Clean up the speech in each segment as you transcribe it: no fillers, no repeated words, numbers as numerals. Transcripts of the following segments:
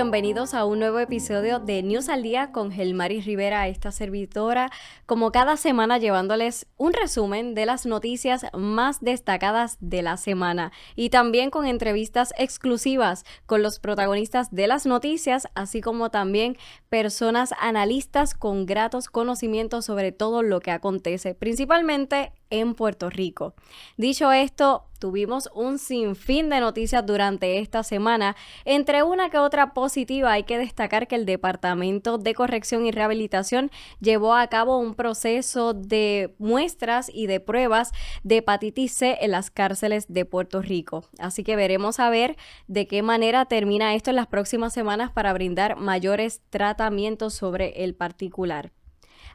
bienvenidos a un nuevo episodio de News al Día con Gelmaris Rivera, esta servidora, como cada semana llevándoles un resumen de las noticias más destacadas de la semana y también con entrevistas exclusivas con los protagonistas de las noticias, así como también personas analistas con gratos conocimientos sobre todo lo que acontece, principalmente en Puerto Rico. Dicho esto, tuvimos un sinfín de noticias durante esta semana. Entre una que otra positiva, hay que destacar que el Departamento de Corrección y Rehabilitación llevó a cabo un proceso de muestras y de pruebas de hepatitis C en las cárceles de Puerto Rico. Así que veremos a ver de qué manera termina esto en las próximas semanas para brindar mayores tratamientos sobre el particular.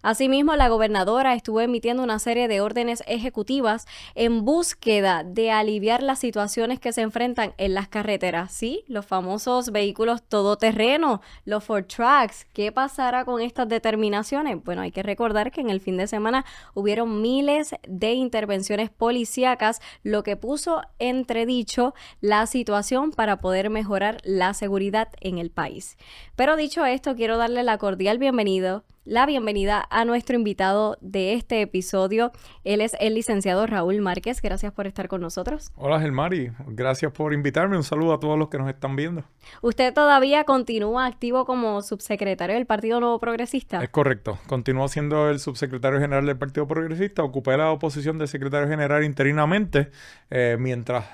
Asimismo, la gobernadora estuvo emitiendo una serie de órdenes ejecutivas en búsqueda de aliviar las situaciones que se enfrentan en las carreteras. Sí, los famosos vehículos todoterreno, los Ford Trucks. ¿Qué pasará con estas determinaciones? Bueno, hay que recordar que en el fin de semana hubieron miles de intervenciones policíacas, lo que puso entredicho la situación para poder mejorar la seguridad en el país. Pero dicho esto, quiero darle la bienvenida a nuestro invitado de este episodio. Él es el licenciado Raúl Márquez. Gracias por estar con nosotros. Hola, Gelmaris. Gracias por invitarme. Un saludo a todos los que nos están viendo. ¿Usted todavía continúa activo como subsecretario del Partido Nuevo Progresista? Es correcto. Continúo siendo el subsecretario general del Partido Progresista. Ocupé la posición de secretario general interinamente mientras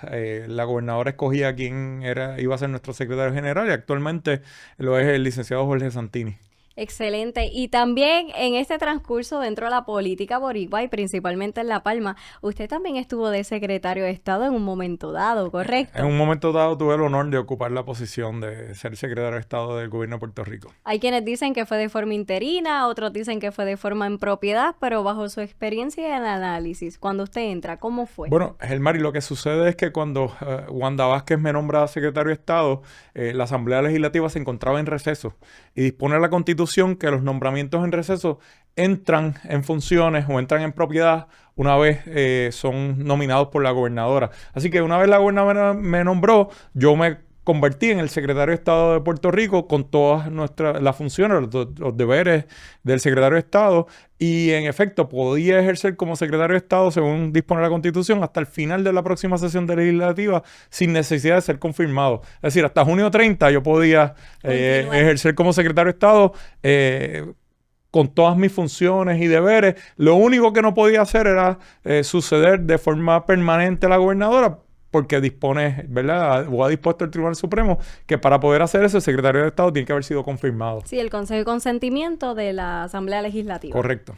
la gobernadora escogía quién iba a ser nuestro secretario general, y actualmente lo es el licenciado Jorge Santini. Excelente. Y también en este transcurso dentro de la política boricua y principalmente en La Palma, usted también estuvo de secretario de Estado en un momento dado, ¿correcto? En un momento dado tuve el honor de ocupar la posición de ser secretario de Estado del gobierno de Puerto Rico. Hay quienes dicen que fue de forma interina, otros dicen que fue de forma en propiedad, pero bajo su experiencia y el análisis, cuando usted entra, ¿cómo fue? Bueno, Gelmaris, lo que sucede es que cuando Wanda Vázquez me nombra secretario de Estado, la Asamblea Legislativa se encontraba en receso y dispone la Constitución que los nombramientos en receso entran en funciones o entran en propiedad una vez son nominados por la gobernadora. Así que una vez la gobernadora me nombró, yo me convertí en el secretario de Estado de Puerto Rico con todas las funciones, los deberes del secretario de Estado, y en efecto podía ejercer como secretario de Estado según dispone la Constitución hasta el final de la próxima sesión legislativa sin necesidad de ser confirmado. Es decir, hasta junio 30 yo podía ejercer como secretario de Estado con todas mis funciones y deberes. Lo único que no podía hacer era suceder de forma permanente a la gobernadora, porque dispone, ¿verdad? O ha dispuesto el Tribunal Supremo que para poder hacer eso el secretario de Estado tiene que haber sido confirmado. Sí, el Consejo de Consentimiento de la Asamblea Legislativa. Correcto.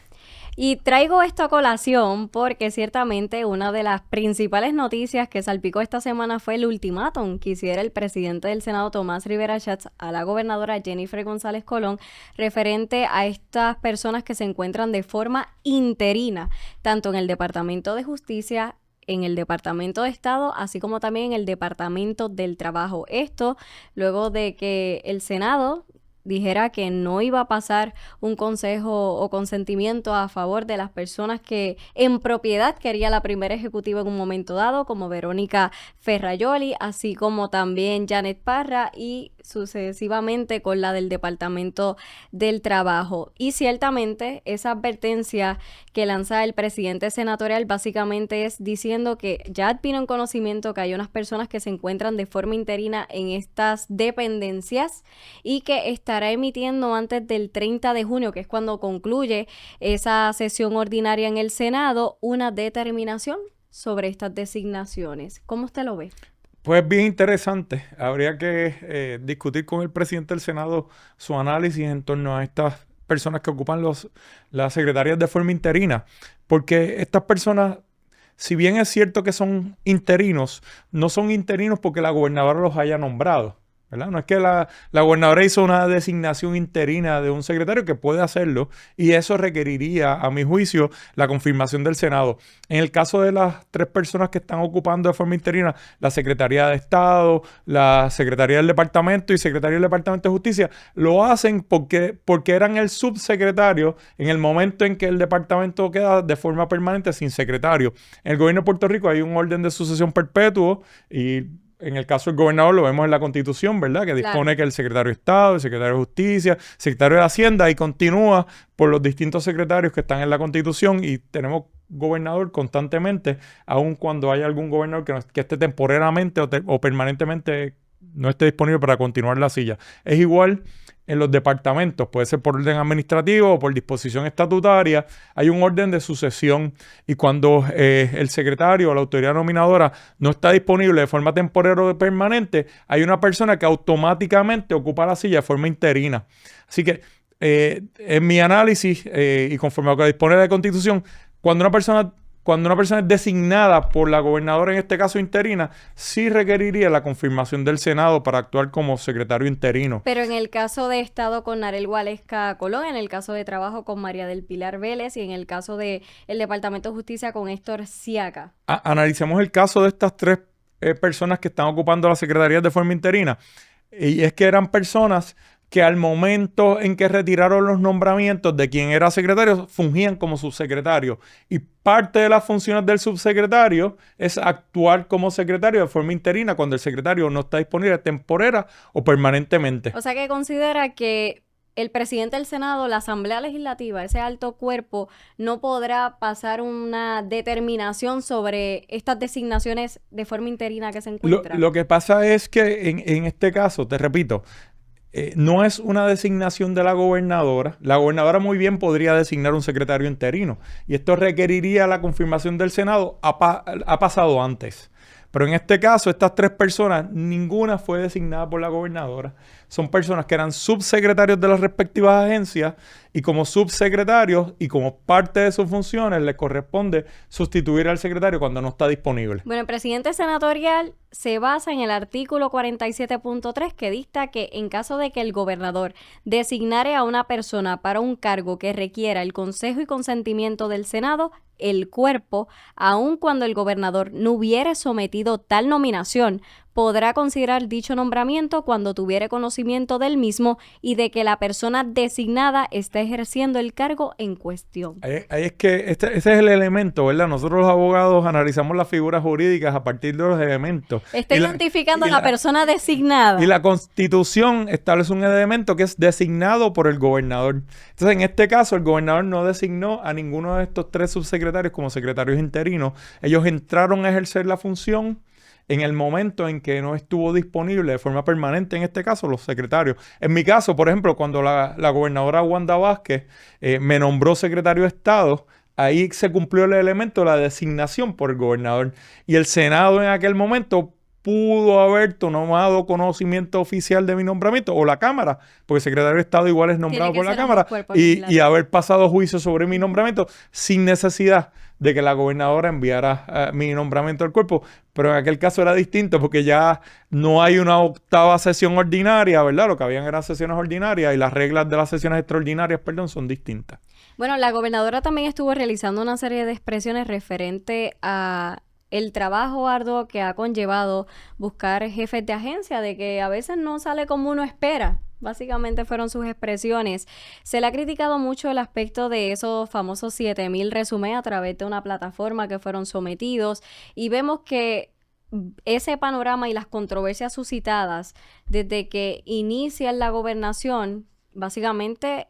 Y traigo esto a colación porque ciertamente una de las principales noticias que salpicó esta semana fue el ultimátum que hiciera el presidente del Senado, Tomás Rivera Schatz, a la gobernadora Jennifer González Colón, referente a estas personas que se encuentran de forma interina, tanto en el Departamento de Justicia, en el Departamento de Estado, así como también en el Departamento del Trabajo. Esto luego de que el Senado dijera que no iba a pasar un consejo o consentimiento a favor de las personas que en propiedad quería la primera ejecutiva en un momento dado, como Verónica Ferrayoli, así como también Janet Parra y sucesivamente con la del Departamento del Trabajo. Y ciertamente esa advertencia que lanza el presidente senatorial básicamente es diciendo que ya vino en conocimiento que hay unas personas que se encuentran de forma interina en estas dependencias y que estará emitiendo antes del 30 de junio, que es cuando concluye esa sesión ordinaria en el Senado, una determinación sobre estas designaciones. ¿Cómo usted lo ve? Pues bien interesante. Habría que discutir con el presidente del Senado su análisis en torno a estas personas que ocupan las secretarías de forma interina. Porque estas personas, si bien es cierto que son interinos, no son interinos porque la gobernadora los haya nombrado, ¿verdad? No es que la gobernadora hizo una designación interina de un secretario, que puede hacerlo, y eso requeriría, a mi juicio, la confirmación del Senado. En el caso de las tres personas que están ocupando de forma interina, la Secretaría de Estado, la Secretaría del Departamento y Secretaría del Departamento de Justicia, lo hacen porque eran el subsecretario en el momento en que el departamento queda de forma permanente sin secretario. En el gobierno de Puerto Rico hay un orden de sucesión perpetuo y en el caso del gobernador lo vemos en la Constitución, ¿verdad? Que dispone que el secretario de Estado, el secretario de Justicia, el secretario de Hacienda, y continúa por los distintos secretarios que están en la Constitución, y tenemos gobernador constantemente, aun cuando haya algún gobernador que esté temporalmente o permanentemente no esté disponible para continuar la silla. Es igual en los departamentos, puede ser por orden administrativo o por disposición estatutaria, hay un orden de sucesión, y cuando el secretario o la autoridad nominadora no está disponible de forma temporal o permanente, hay una persona que automáticamente ocupa la silla de forma interina. Así que en mi análisis y conforme a lo que dispone la Constitución, cuando una persona es designada por la gobernadora, en este caso interina, sí requeriría la confirmación del Senado para actuar como secretario interino. Pero en el caso de Estado con Narel Gualesca Colón, en el caso de Trabajo con María del Pilar Vélez y en el caso del Departamento de Justicia con Héctor Siaca. Analicemos el caso de estas tres personas que están ocupando la secretaría de forma interina. Y es que eran personas que al momento en que retiraron los nombramientos de quien era secretario, fungían como subsecretario. Y parte de las funciones del subsecretario es actuar como secretario de forma interina cuando el secretario no está disponible temporera o permanentemente. O sea que considera que el presidente del Senado, la Asamblea Legislativa, ese alto cuerpo, no podrá pasar una determinación sobre estas designaciones de forma interina que se encuentran. Lo que pasa es que en este caso, te repito, no es una designación de la gobernadora. La gobernadora muy bien podría designar un secretario interino, y esto requeriría la confirmación del Senado. Ha pasado antes. Pero en este caso, estas tres personas, ninguna fue designada por la gobernadora. Son personas que eran subsecretarios de las respectivas agencias, y como subsecretarios y como parte de sus funciones les corresponde sustituir al secretario cuando no está disponible. Bueno, el presidente senatorial se basa en el artículo 47.3, que dicta que en caso de que el gobernador designare a una persona para un cargo que requiera el consejo y consentimiento del Senado, el cuerpo, aun cuando el gobernador no hubiere sometido tal nominación, podrá considerar dicho nombramiento cuando tuviere conocimiento del mismo y de que la persona designada esté ejerciendo el cargo en cuestión. Ahí es que ese es el elemento, ¿verdad? Nosotros los abogados analizamos las figuras jurídicas a partir de los elementos. Está identificando a la persona designada. Y la Constitución establece un elemento que es designado por el gobernador. Entonces, en este caso, el gobernador no designó a ninguno de estos tres subsecretarios como secretarios interinos. Ellos entraron a ejercer la función en el momento en que no estuvo disponible de forma permanente, en este caso, los secretarios. En mi caso, por ejemplo, cuando la gobernadora Wanda Vázquez me nombró secretario de Estado, ahí se cumplió el elemento de la designación por el gobernador. Y el Senado en aquel momento pudo haber tomado conocimiento oficial de mi nombramiento, o la Cámara, porque el secretario de Estado igual es nombrado por la Cámara, y haber pasado juicio sobre mi nombramiento sin necesidad de que la gobernadora enviara mi nombramiento al cuerpo. Pero en aquel caso era distinto, porque ya no hay una octava sesión ordinaria, ¿verdad? Lo que habían eran sesiones ordinarias, y las reglas de las sesiones extraordinarias, son distintas. Bueno, la gobernadora también estuvo realizando una serie de expresiones referente a el trabajo arduo que ha conllevado buscar jefes de agencia, de que a veces no sale como uno espera. Básicamente fueron sus expresiones. Se le ha criticado mucho el aspecto de esos famosos 7,000 resúmenes a través de una plataforma que fueron sometidos, y vemos que ese panorama y las controversias suscitadas desde que inicia la gobernación, básicamente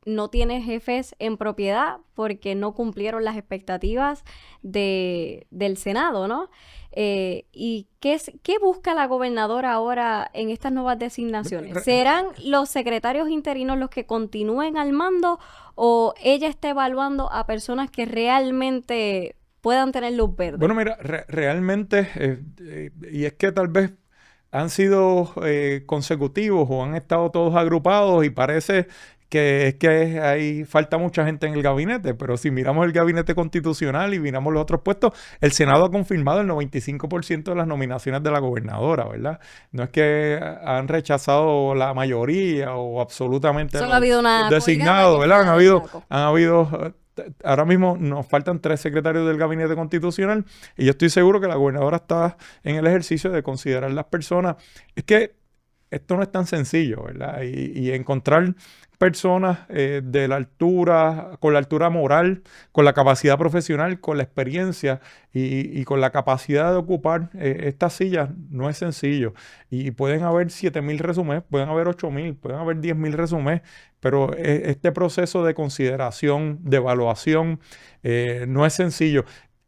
no tiene jefes en propiedad porque no cumplieron las expectativas del Senado, ¿no? ¿Y qué busca la gobernadora ahora en estas nuevas designaciones? ¿Serán los secretarios interinos los que continúen al mando, o ella está evaluando a personas que realmente puedan tener luz verde? Bueno, mira, realmente, y es que tal vez han sido consecutivos o han estado todos agrupados, y parece que es que ahí falta mucha gente en el gabinete, pero si miramos el gabinete constitucional y miramos los otros puestos, el Senado ha confirmado el 95% de las nominaciones de la gobernadora, ¿verdad? No es que han rechazado la mayoría o absolutamente Solo ha habido una designado, ¿verdad? Han habido ahora mismo nos faltan 3 secretarios del gabinete constitucional, y yo estoy seguro que la gobernadora está en el ejercicio de considerar las personas. Es que esto no es tan sencillo, ¿verdad? Y encontrar personas de la altura, con la altura moral, con la capacidad profesional, con la experiencia y con la capacidad de ocupar estas sillas. No es sencillo. Y pueden haber 7,000 resúmenes, pueden haber 8,000, pueden haber 10,000 resúmenes, pero este proceso de consideración, de evaluación, no es sencillo.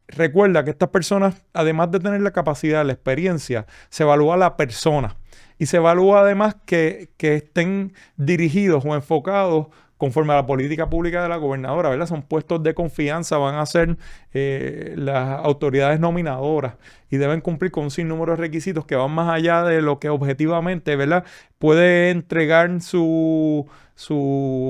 Recuerda que estas personas, además de tener la capacidad, la experiencia, se evalúa la persona. Y se evalúa además que estén dirigidos o enfocados conforme a la política pública de la gobernadora, ¿verdad? Son puestos de confianza, van a ser las autoridades nominadoras y deben cumplir con un sinnúmero de requisitos que van más allá de lo que objetivamente, ¿verdad? Puede entregar su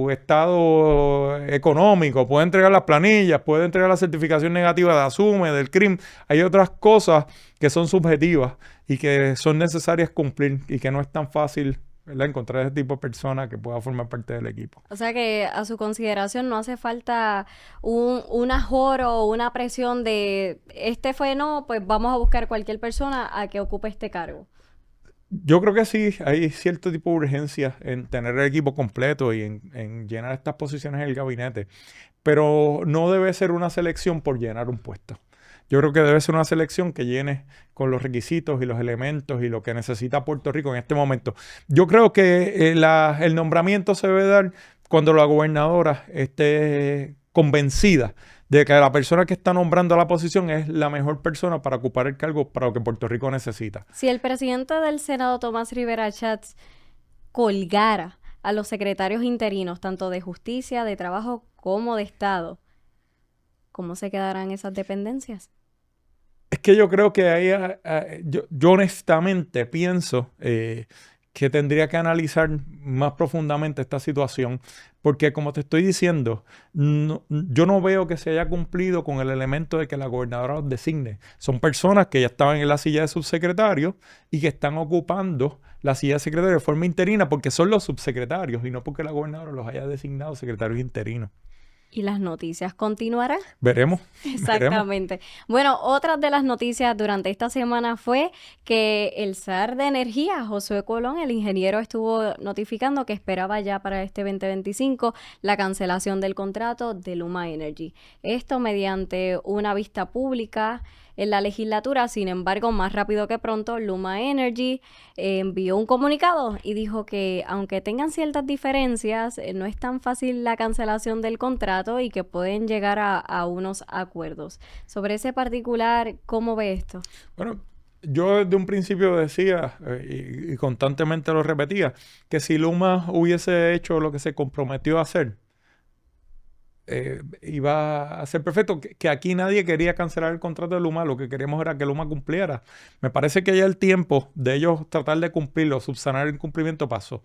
estado económico, puede entregar las planillas, puede entregar la certificación negativa de ASUME, del CRIM. Hay otras cosas que son subjetivas y que son necesarias cumplir y que no es tan fácil, ¿verdad?, encontrar ese tipo de persona que pueda formar parte del equipo. O sea que a su consideración no hace falta un ajoro o una presión de no, pues vamos a buscar cualquier persona a que ocupe este cargo. Yo creo que sí, hay cierto tipo de urgencia en tener el equipo completo y en llenar estas posiciones en el gabinete, pero no debe ser una selección por llenar un puesto. Yo creo que debe ser una selección que llene con los requisitos y los elementos y lo que necesita Puerto Rico en este momento. Yo creo que el nombramiento se debe dar cuando la gobernadora esté convencida de que la persona que está nombrando a la posición es la mejor persona para ocupar el cargo para lo que Puerto Rico necesita. Si el presidente del Senado, Tomás Rivera Schatz, colgara a los secretarios interinos, tanto de Justicia, de Trabajo como de Estado, ¿cómo se quedarán esas dependencias? Es que yo creo que ahí, yo honestamente pienso que tendría que analizar más profundamente esta situación, porque como te estoy diciendo, yo no veo que se haya cumplido con el elemento de que la gobernadora los designe. Son personas que ya estaban en la silla de subsecretario y que están ocupando la silla de secretario de forma interina porque son los subsecretarios y no porque la gobernadora los haya designado secretarios interinos. ¿Y las noticias continuarán? Veremos. Exactamente. Veremos. Bueno, otra de las noticias durante esta semana fue que el zar de energía, Josué Colón, el ingeniero, estuvo notificando que esperaba ya para este 2025 la cancelación del contrato de Luma Energy. Esto mediante una vista pública en la legislatura. Sin embargo, más rápido que pronto, Luma Energy envió un comunicado y dijo que aunque tengan ciertas diferencias, no es tan fácil la cancelación del contrato y que pueden llegar a unos acuerdos. Sobre ese particular, ¿cómo ve esto? Bueno, yo desde un principio decía y constantemente lo repetía, que si Luma hubiese hecho lo que se comprometió a hacer, iba a ser perfecto, que aquí nadie quería cancelar el contrato de Luma, lo que queríamos era que Luma cumpliera. Me parece que ya el tiempo de ellos tratar de cumplirlo, subsanar el incumplimiento pasó.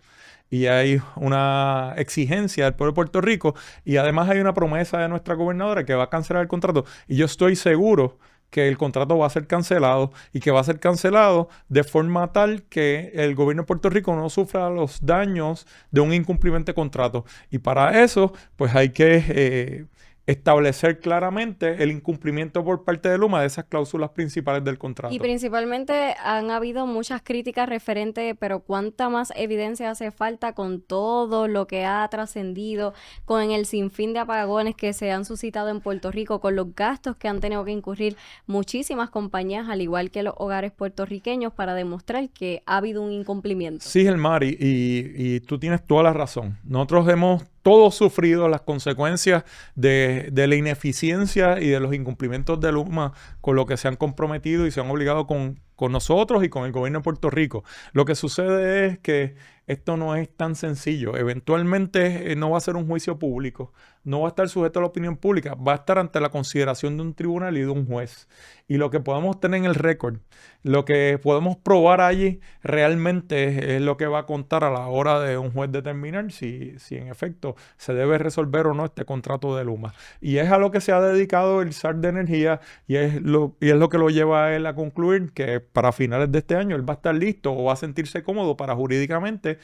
Y hay una exigencia del pueblo de Puerto Rico y además hay una promesa de nuestra gobernadora que va a cancelar el contrato. Y yo estoy seguro que el contrato va a ser cancelado y que va a ser cancelado de forma tal que el gobierno de Puerto Rico no sufra los daños de un incumplimiento de contrato. Y para eso, pues hay que establecer claramente el incumplimiento por parte de Luma de esas cláusulas principales del contrato. Y principalmente han habido muchas críticas referentes, pero ¿cuánta más evidencia hace falta con todo lo que ha trascendido, con el sinfín de apagones que se han suscitado en Puerto Rico, con los gastos que han tenido que incurrir muchísimas compañías, al igual que los hogares puertorriqueños, para demostrar que ha habido un incumplimiento? Sí, Gelmari, y tú tienes toda la razón. Nosotros hemos todos sufrido las consecuencias de la ineficiencia y de los incumplimientos de Luma con lo que se han comprometido y se han obligado con nosotros y con el gobierno de Puerto Rico. Lo que sucede es que esto no es tan sencillo. Eventualmente no va a ser un juicio público, no va a estar sujeto a la opinión pública, va a estar ante la consideración de un tribunal y de un juez. Y lo que podemos tener en el récord, lo que podemos probar allí, realmente es lo que va a contar a la hora de un juez determinar si en efecto se debe resolver o no este contrato de Luma. Y es a lo que se ha dedicado el zar de energía y es lo que lo lleva a él a concluir que para finales de este año él va a estar listo o va a sentirse cómodo para jurídicamente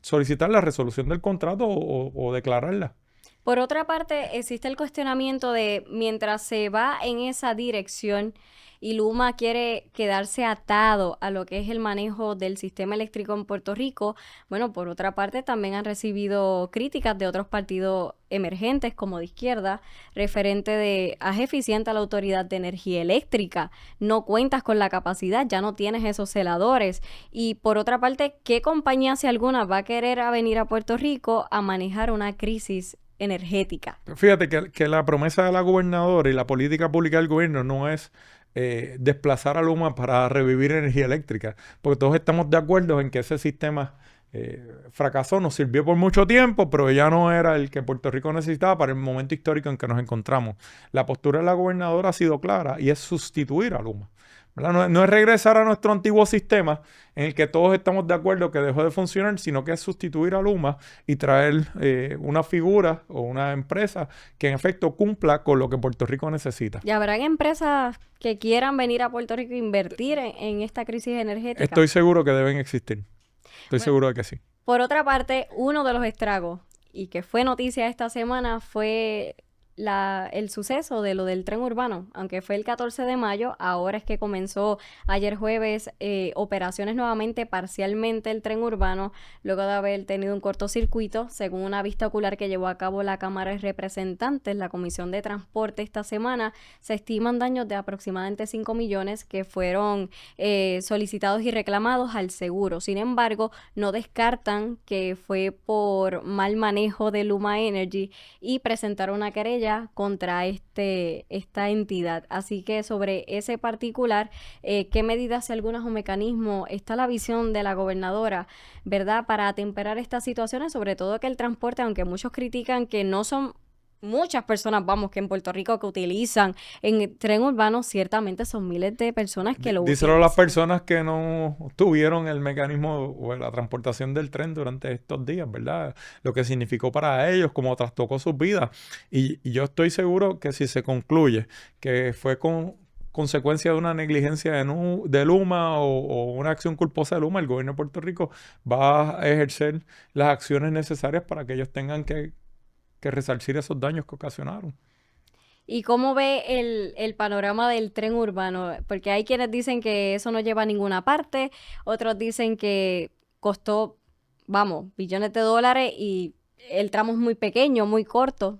solicitar la resolución del contrato o declararla. Por otra parte, existe el cuestionamiento de mientras se va en esa dirección, y Luma quiere quedarse atado a lo que es el manejo del sistema eléctrico en Puerto Rico. Bueno, por otra parte, también han recibido críticas de otros partidos emergentes como de izquierda, referente de haz eficiente a la Autoridad de Energía Eléctrica, no cuentas con la capacidad, ya no tienes esos celadores. Y por otra parte, ¿qué compañía, si alguna, va a querer venir a Puerto Rico a manejar una crisis energética? Fíjate que la promesa de la gobernadora y la política pública del gobierno no es desplazar a Luma para revivir energía eléctrica, porque todos estamos de acuerdo en que ese sistema fracasó, nos sirvió por mucho tiempo, pero ya no era el que Puerto Rico necesitaba para el momento histórico en que nos encontramos. La postura de la gobernadora ha sido clara y es sustituir a Luma. No es regresar a nuestro antiguo sistema en el que todos estamos de acuerdo que dejó de funcionar, sino que es sustituir a Luma y traer una figura o una empresa que en efecto cumpla con lo que Puerto Rico necesita. ¿Y habrán empresas que quieran venir a Puerto Rico e invertir en esta crisis energética? Estoy seguro que deben existir. Estoy seguro de que sí. Por otra parte, uno de los estragos, y que fue noticia esta semana, fue el suceso de lo del tren urbano. Aunque fue el 14 de mayo, ahora es que comenzó ayer jueves operaciones nuevamente parcialmente el tren urbano, luego de haber tenido un cortocircuito, según una vista ocular que llevó a cabo la Cámara de Representantes, la Comisión de Transporte esta semana. Se estiman daños de aproximadamente 5 millones que fueron solicitados y reclamados al seguro. Sin embargo, no descartan que fue por mal manejo de Luma Energy y presentaron una querella contra esta entidad. Así que sobre ese particular, ¿qué medidas, si algunas, o mecanismos está la visión de la gobernadora, verdad, para atemperar estas situaciones? Sobre todo que el transporte, aunque muchos critican que no son muchas personas, vamos, que en Puerto Rico que utilizan en el tren urbano, ciertamente son miles de personas que lo utilizan. Díselo a las personas que no tuvieron el mecanismo o la transportación del tren durante estos días, ¿verdad? Lo que significó para ellos, cómo trastocó sus vidas. Y yo estoy seguro que si se concluye que fue con consecuencia de una negligencia de Luma o una acción culposa de Luma, el gobierno de Puerto Rico va a ejercer las acciones necesarias para que ellos tengan que resarcir esos daños que ocasionaron. ¿Y cómo ve el panorama del tren urbano? Porque hay quienes dicen que eso no lleva a ninguna parte, otros dicen que costó, vamos, billones de dólares y el tramo es muy pequeño, muy corto.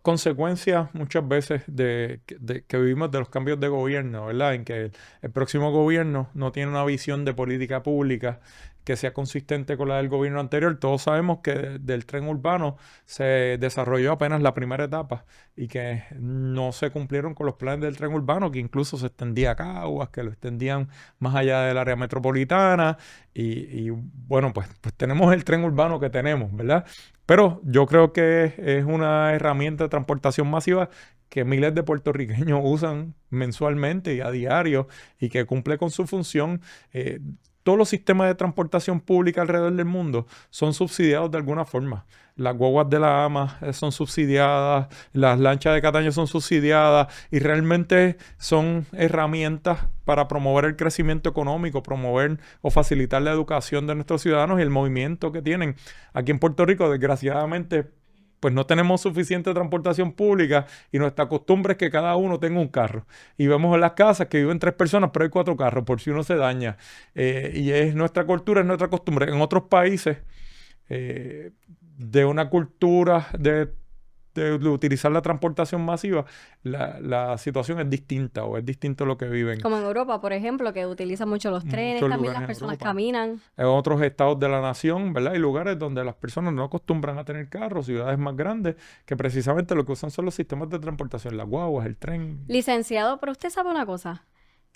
Consecuencias muchas veces que vivimos de los cambios de gobierno, ¿verdad? En que el próximo gobierno no tiene una visión de política pública que sea consistente con la del gobierno anterior. Todos sabemos que del tren urbano se desarrolló apenas la primera etapa y que no se cumplieron con los planes del tren urbano, que incluso se extendía a Caguas, que lo extendían más allá del área metropolitana y bueno, pues tenemos el tren urbano que tenemos, ¿verdad? Pero yo creo que es una herramienta de transportación masiva que miles de puertorriqueños usan mensualmente y a diario y que cumple con su función. Todos los sistemas de transportación pública alrededor del mundo son subsidiados de alguna forma. Las guaguas de la AMA son subsidiadas, las lanchas de Cataño son subsidiadas y realmente son herramientas para promover el crecimiento económico, promover o facilitar la educación de nuestros ciudadanos y el movimiento que tienen. Aquí en Puerto Rico, desgraciadamente, pues no tenemos suficiente transportación pública y nuestra costumbre es que cada uno tenga un carro. Y vemos en las casas que viven 3 personas, pero hay 4 carros por si uno se daña. Y es nuestra cultura, es nuestra costumbre. En otros países, de una cultura de utilizar la transportación masiva, la situación es distinta o es distinto lo que viven. Como en Europa, por ejemplo, que utilizan mucho los trenes, también las personas caminan. En otros estados de la nación, ¿verdad? Hay lugares donde las personas no acostumbran a tener carros, ciudades más grandes, que precisamente lo que usan son los sistemas de transportación, las guaguas, el tren. Licenciado, pero usted sabe una cosa,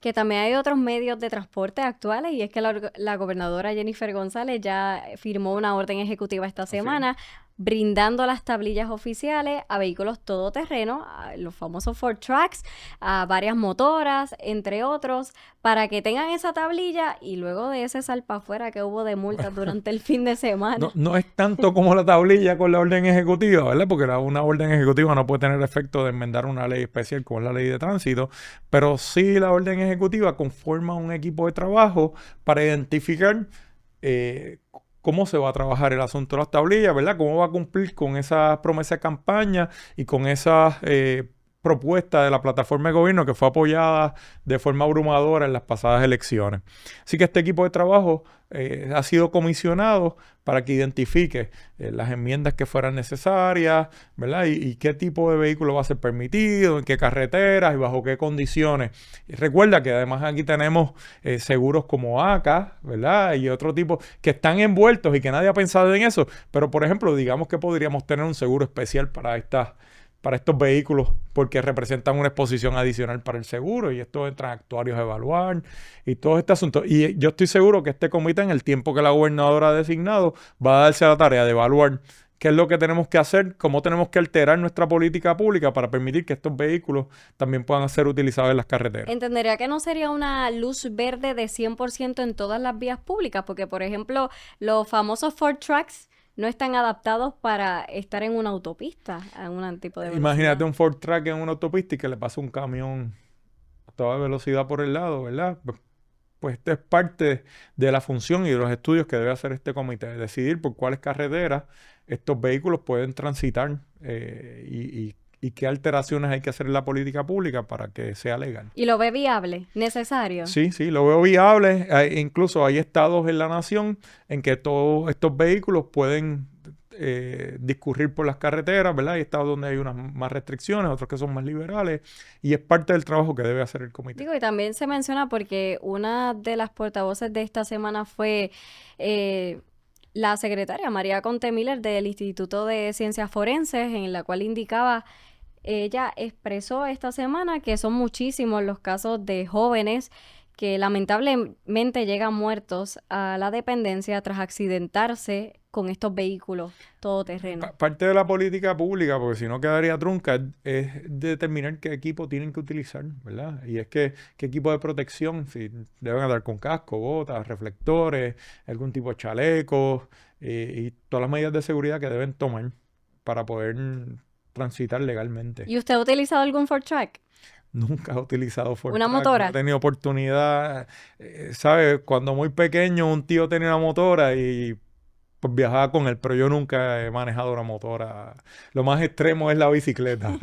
que también hay otros medios de transporte actuales, y es que la gobernadora Jennifer González ya firmó una orden ejecutiva esta semana brindando las tablillas oficiales a vehículos todoterreno, a los famosos Ford Trucks, a varias motoras, entre otros, para que tengan esa tablilla y luego de ese salpa afuera que hubo de multas durante el fin de semana. No es tanto como la tablilla con la orden ejecutiva, ¿verdad? Porque una orden ejecutiva no puede tener efecto de enmendar una ley especial como es la ley de tránsito, pero sí la orden ejecutiva conforma un equipo de trabajo para identificar cómo se va a trabajar el asunto de las tablillas, ¿verdad? Cómo va a cumplir con esa promesa de campaña y con esas propuesta de la plataforma de gobierno que fue apoyada de forma abrumadora en las pasadas elecciones. Así que este equipo de trabajo ha sido comisionado para que identifique las enmiendas que fueran necesarias, ¿verdad? Y qué tipo de vehículo va a ser permitido, en qué carreteras y bajo qué condiciones. Y recuerda que además aquí tenemos seguros como ACA, ¿verdad? Y otro tipo que están envueltos y que nadie ha pensado en eso. Pero, por ejemplo, digamos que podríamos tener un seguro especial para estos vehículos porque representan una exposición adicional para el seguro y esto entra actuarios a evaluar y todo este asunto. Y yo estoy seguro que este comité, en el tiempo que la gobernadora ha designado, va a darse a la tarea de evaluar qué es lo que tenemos que hacer, cómo tenemos que alterar nuestra política pública para permitir que estos vehículos también puedan ser utilizados en las carreteras. Entendería que no sería una luz verde de 100% en todas las vías públicas, porque por ejemplo, los famosos Ford Trucks no están adaptados para estar en una autopista, en un tipo de velocidad. Imagínate un Ford Truck en una autopista y que le pasa un camión a toda velocidad por el lado, ¿verdad? Pues esto es parte de la función y de los estudios que debe hacer este comité, decidir por cuáles carreteras estos vehículos pueden transitar y qué alteraciones hay que hacer en la política pública para que sea legal. ¿Y lo ve viable? ¿Necesario? Sí, lo veo viable. Incluso hay estados en la nación en que todos estos vehículos pueden discurrir por las carreteras, ¿verdad? Hay estados donde hay unas más restricciones, otros que son más liberales, y es parte del trabajo que debe hacer el comité. Digo, y también se menciona porque una de las portavoces de esta semana fue la secretaria María Conte Miller del Instituto de Ciencias Forenses, en la cual indicaba, ella expresó esta semana que son muchísimos los casos de jóvenes que lamentablemente llegan muertos a la dependencia tras accidentarse con estos vehículos todoterreno. Parte de la política pública, porque si no quedaría trunca, es determinar qué equipo tienen que utilizar, ¿verdad? Y es que qué equipo de protección, si deben andar con casco, botas, reflectores, algún tipo de chalecos y todas las medidas de seguridad que deben tomar para poder transitar legalmente. ¿Y usted ha utilizado algún Ford Truck? Nunca he utilizado Ford ¿Una Truck, motora? no he tenido oportunidad. ¿Sabes? Cuando muy pequeño un tío tenía una motora y pues viajaba con él, pero yo nunca he manejado una motora. Lo más extremo es la bicicleta.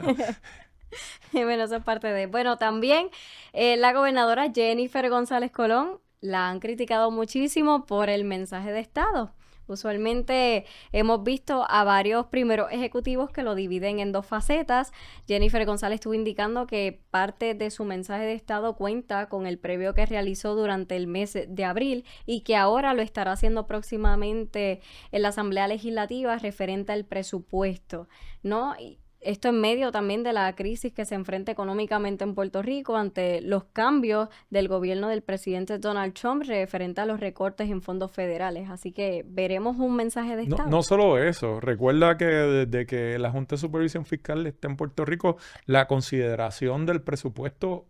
Bueno, eso es parte de... Bueno, también la gobernadora Jennifer González Colón la han criticado muchísimo por el mensaje de Estado. Usualmente hemos visto a varios primeros ejecutivos que lo dividen en dos facetas. Jennifer González estuvo indicando que parte de su mensaje de Estado cuenta con el previo que realizó durante el mes de abril y que ahora lo estará haciendo próximamente en la Asamblea Legislativa referente al presupuesto, ¿no? Esto en medio también de la crisis que se enfrenta económicamente en Puerto Rico ante los cambios del gobierno del presidente Donald Trump referente a los recortes en fondos federales. Así que veremos un mensaje de Estado. No solo eso. Recuerda que desde que la Junta de Supervisión Fiscal está en Puerto Rico, la consideración del presupuesto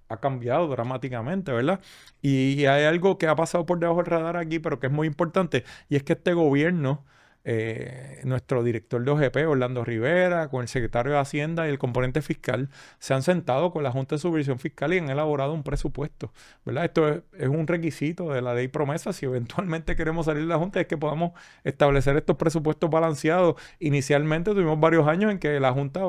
ha cambiado dramáticamente, ¿verdad? Y hay algo que ha pasado por debajo del radar aquí, pero que es muy importante, y es que este gobierno... nuestro director de OGP, Orlando Rivera, con el secretario de Hacienda y el componente fiscal, se han sentado con la Junta de Supervisión Fiscal y han elaborado un presupuesto, ¿verdad? Esto es un requisito de la ley promesa. Si eventualmente queremos salir de la Junta, es que podamos establecer estos presupuestos balanceados. Inicialmente tuvimos varios años en que la Junta,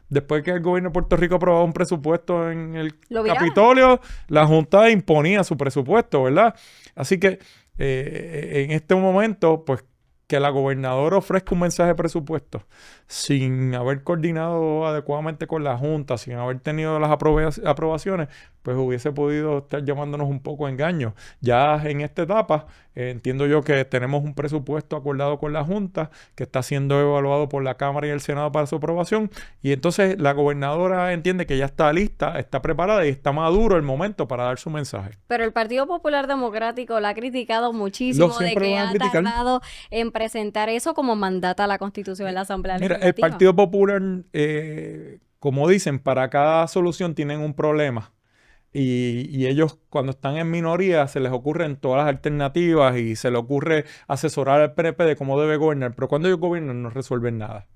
después que el gobierno de Puerto Rico aprobaba un presupuesto en el Capitolio, la Junta imponía su presupuesto, ¿verdad? Así que en este momento, pues, que la gobernadora ofrezca un mensaje de presupuesto sin haber coordinado adecuadamente con la Junta, sin haber tenido las aprobaciones, pues hubiese podido estar llamándonos un poco a engaño. Ya en esta etapa, entiendo yo que tenemos un presupuesto acordado con la Junta, que está siendo evaluado por la Cámara y el Senado para su aprobación, y entonces la gobernadora entiende que ya está lista, está preparada y está maduro el momento para dar su mensaje. Pero el Partido Popular Democrático la ha criticado muchísimo de que ha tardado en presentar eso como mandata a la Constitución en la Asamblea Legislativa. Mira, el Partido Popular, como dicen, para cada solución tienen un problema. Y ellos, cuando están en minoría, se les ocurren todas las alternativas y se les ocurre asesorar al PNP de cómo debe gobernar. Pero cuando ellos gobiernan, no resuelven nada,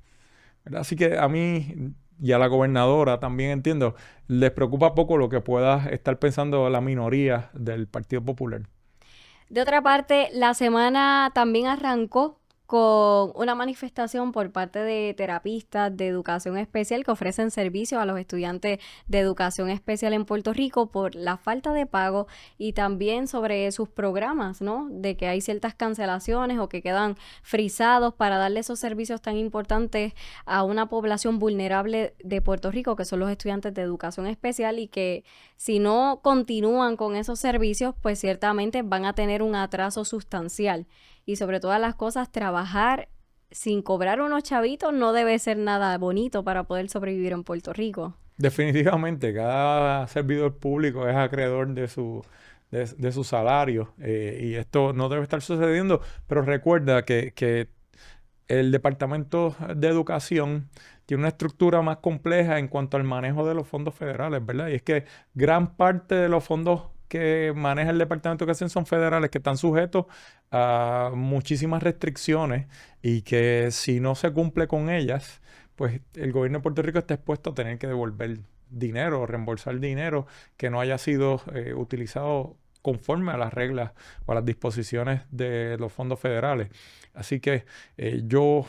¿verdad? Así que a mí y a la gobernadora también, entiendo, les preocupa poco lo que pueda estar pensando la minoría del Partido Popular. De otra parte, la semana también arrancó con una manifestación por parte de terapistas de educación especial que ofrecen servicios a los estudiantes de educación especial en Puerto Rico por la falta de pago y también sobre sus programas, ¿no? De que hay ciertas cancelaciones o que quedan frisados para darle esos servicios tan importantes a una población vulnerable de Puerto Rico, que son los estudiantes de educación especial, y que si no continúan con esos servicios, pues ciertamente van a tener un atraso sustancial. Y sobre todas las cosas, trabajar sin cobrar unos chavitos no debe ser nada bonito para poder sobrevivir en Puerto Rico. Definitivamente, cada servidor público es acreedor de su salario, y esto no debe estar sucediendo, pero recuerda que el Departamento de Educación tiene una estructura más compleja en cuanto al manejo de los fondos federales, ¿verdad? Y es que gran parte de los fondos que maneja el Departamento de Educación son federales, que están sujetos a muchísimas restricciones y que si no se cumple con ellas, pues el gobierno de Puerto Rico está expuesto a tener que devolver dinero o reembolsar dinero que no haya sido utilizado conforme a las reglas o a las disposiciones de los fondos federales. Así que yo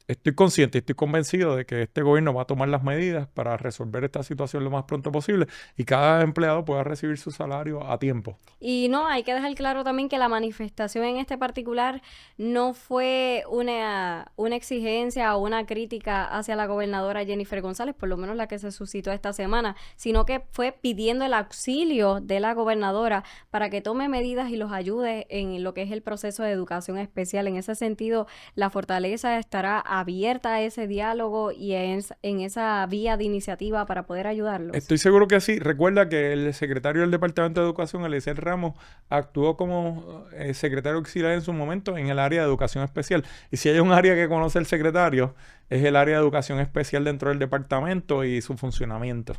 estoy consciente y estoy convencido de que este gobierno va a tomar las medidas para resolver esta situación lo más pronto posible y cada empleado pueda recibir su salario a tiempo. Y no, hay que dejar claro también que la manifestación en este particular no fue una exigencia o una crítica hacia la gobernadora Jennifer González, por lo menos la que se suscitó esta semana, sino que fue pidiendo el auxilio de la gobernadora para que tome medidas y los ayude en lo que es el proceso de educación especial. En ese sentido, la Fortaleza estará abierta a ese diálogo y en esa vía de iniciativa para poder ayudarlos. Estoy seguro que sí. Recuerda que el secretario del Departamento de Educación, Eliezer Ramos, actuó como secretario auxiliar en su momento en el área de educación especial. Y si hay un área que conoce el secretario, es el área de educación especial dentro del departamento y su funcionamiento.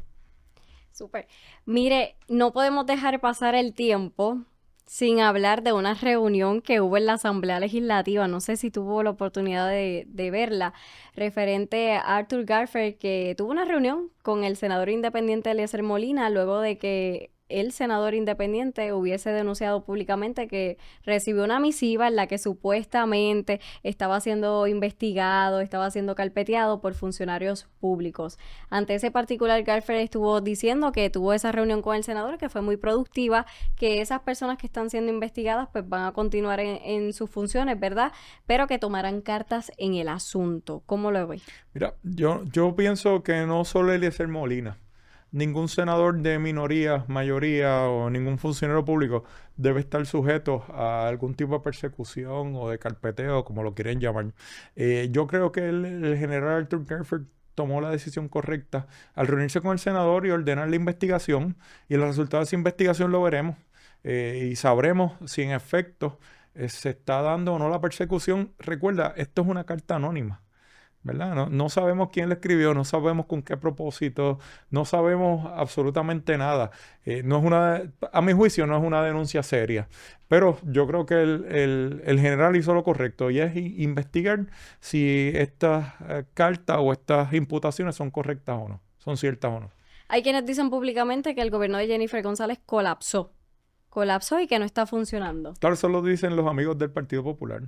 Súper. Mire, no podemos dejar pasar el tiempo sin hablar de una reunión que hubo en la Asamblea Legislativa. No sé si tuvo la oportunidad de verla, referente a Arthur Garfer, que tuvo una reunión con el senador independiente Eliezer Molina luego de que el senador independiente hubiese denunciado públicamente que recibió una misiva en la que supuestamente estaba siendo investigado, estaba siendo carpeteado por funcionarios públicos. Ante ese particular, Garfer estuvo diciendo que tuvo esa reunión con el senador, que fue muy productiva, que esas personas que están siendo investigadas pues van a continuar en sus funciones, ¿verdad? Pero que tomarán cartas en el asunto. ¿Cómo lo ve? Mira, yo pienso que no solo Eliezer Molina, ningún senador de minoría, mayoría o ningún funcionario público debe estar sujeto a algún tipo de persecución o de carpeteo, como lo quieren llamar. Yo creo que el general Arthur Garfer tomó la decisión correcta al reunirse con el senador y ordenar la investigación, y el resultado de esa investigación lo veremos y sabremos si en efecto se está dando o no la persecución. Recuerda, esto es una carta anónima, ¿verdad? No sabemos quién la escribió, no sabemos con qué propósito, no sabemos absolutamente nada. No es a mi juicio, no es una denuncia seria. Pero yo creo que el general hizo lo correcto, y es investigar si estas cartas o estas imputaciones son correctas o no, son ciertas o no. Hay quienes dicen públicamente que el gobierno de Jennifer González colapsó y que no está funcionando. Claro, eso lo dicen los amigos del Partido Popular.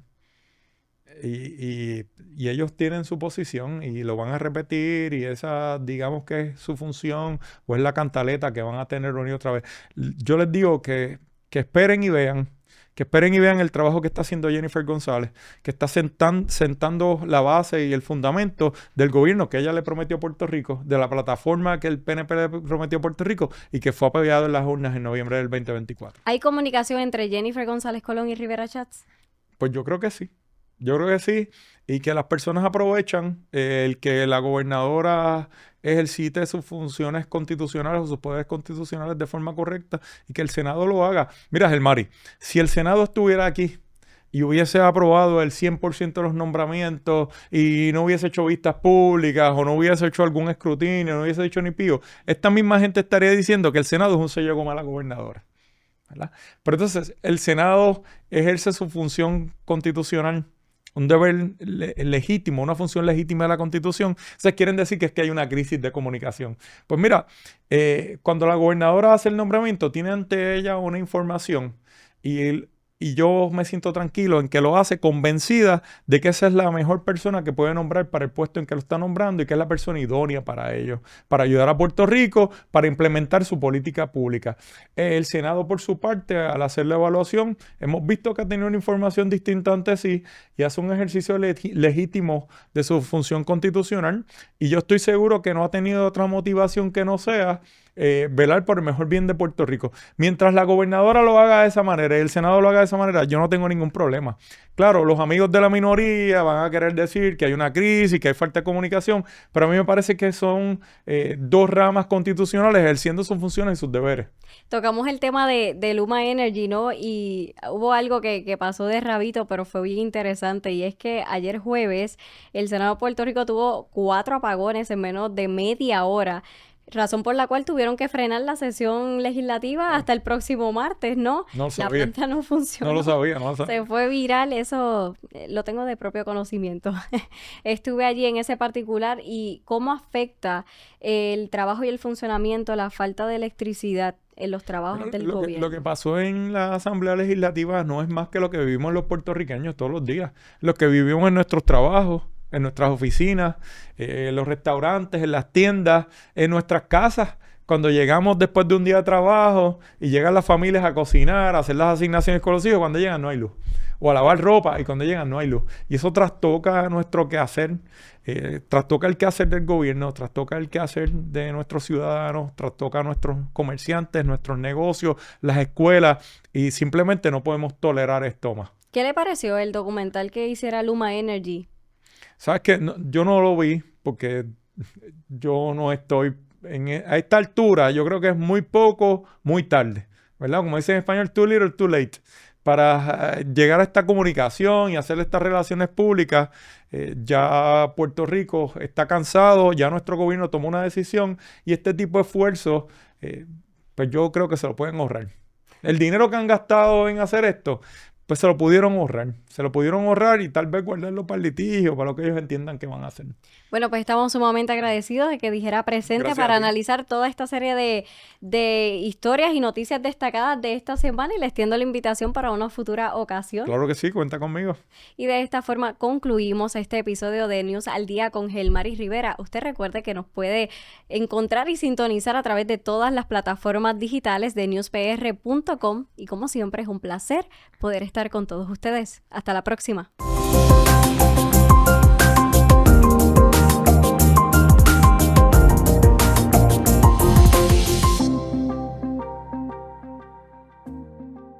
Y ellos tienen su posición y lo van a repetir, y esa, digamos que es su función o es la cantaleta que van a tener una y otra vez. Yo les digo que esperen y vean, el trabajo que está haciendo Jennifer González, que está sentando la base y el fundamento del gobierno que ella le prometió a Puerto Rico, de la plataforma que el PNP le prometió a Puerto Rico y que fue apoyado en las urnas en noviembre del 2024. ¿Hay comunicación entre Jennifer González Colón y Rivera Schatz? Pues yo creo que sí. Yo creo que sí, y que las personas aprovechan el que la gobernadora ejercite sus funciones constitucionales o sus poderes constitucionales de forma correcta, y que el Senado lo haga. Mira, Gelmari, si el Senado estuviera aquí y hubiese aprobado el 100% de los nombramientos y no hubiese hecho vistas públicas o no hubiese hecho algún escrutinio, no hubiese hecho ni pío, esta misma gente estaría diciendo que el Senado es un sello goma a la gobernadora, ¿verdad? Pero entonces el Senado ejerce su función constitucional, un deber legítimo, una función legítima de la Constitución. Entonces quieren decir que es que hay una crisis de comunicación. Pues mira, cuando la gobernadora hace el nombramiento, tiene ante ella una información, y y yo me siento tranquilo en que lo hace convencida de que esa es la mejor persona que puede nombrar para el puesto en que lo está nombrando y que es la persona idónea para ello, para ayudar a Puerto Rico, para implementar su política pública. El Senado, por su parte, al hacer la evaluación, hemos visto que ha tenido una información distinta ante sí y hace un ejercicio legítimo de su función constitucional, y yo estoy seguro que no ha tenido otra motivación que no sea velar por el mejor bien de Puerto Rico. Mientras la gobernadora lo haga de esa manera y el Senado lo haga de esa manera, yo no tengo ningún problema. Claro, los amigos de la minoría van a querer decir que hay una crisis, que hay falta de comunicación, pero a mí me parece que son dos ramas constitucionales ejerciendo sus funciones y sus deberes. Tocamos el tema de Luma Energy, ¿no? Y hubo algo que pasó de rabito, pero fue bien interesante, y es que ayer jueves el Senado de Puerto Rico tuvo 4 apagones en menos de media hora, razón por la cual tuvieron que frenar la sesión legislativa hasta el próximo martes, ¿no? No lo La sabía. planta no funcionó. No lo sabía, no lo sabía. Se fue viral, eso lo tengo de propio conocimiento. Estuve allí en ese particular, y cómo afecta el trabajo y el funcionamiento, la falta de electricidad en los trabajos del gobierno. Lo que pasó en la Asamblea Legislativa no es más que lo que vivimos los puertorriqueños todos los días, lo que vivimos en nuestros trabajos, en nuestras oficinas, en los restaurantes, en las tiendas, en nuestras casas. Cuando llegamos después de un día de trabajo y llegan las familias a cocinar, a hacer las asignaciones con los hijos, cuando llegan no hay luz. O a lavar ropa, y cuando llegan no hay luz. Y eso trastoca nuestro quehacer, trastoca el quehacer del gobierno, trastoca el quehacer de nuestros ciudadanos, trastoca a nuestros comerciantes, nuestros negocios, las escuelas, y simplemente no podemos tolerar esto más. ¿Qué le pareció el documental que hiciera Luma Energy? ¿Sabes qué? Yo no lo vi porque yo no estoy a esta altura. Yo creo que es muy poco, muy tarde, ¿verdad? Como dicen en español, too little, too late. Para llegar a esta comunicación y hacer estas relaciones públicas, ya Puerto Rico está cansado, ya nuestro gobierno tomó una decisión, y este tipo de esfuerzos, pues yo creo que se lo pueden ahorrar. El dinero que han gastado en hacer esto, pues se lo pudieron ahorrar. Se lo pudieron ahorrar y tal vez guardarlo para el litigio, para lo que ellos entiendan que van a hacer. Bueno, pues estamos sumamente agradecidos de que dijera presente. Gracias para a ti. analizar toda esta serie de historias y noticias destacadas de esta semana, y les extiendo la invitación para una futura ocasión. Claro que sí, cuenta conmigo. Y de esta forma concluimos este episodio de News al Día con Gelmari Rivera. Usted recuerde que nos puede encontrar y sintonizar a través de todas las plataformas digitales de newspr.com, y como siempre es un placer poder estar con todos ustedes. Hasta la próxima.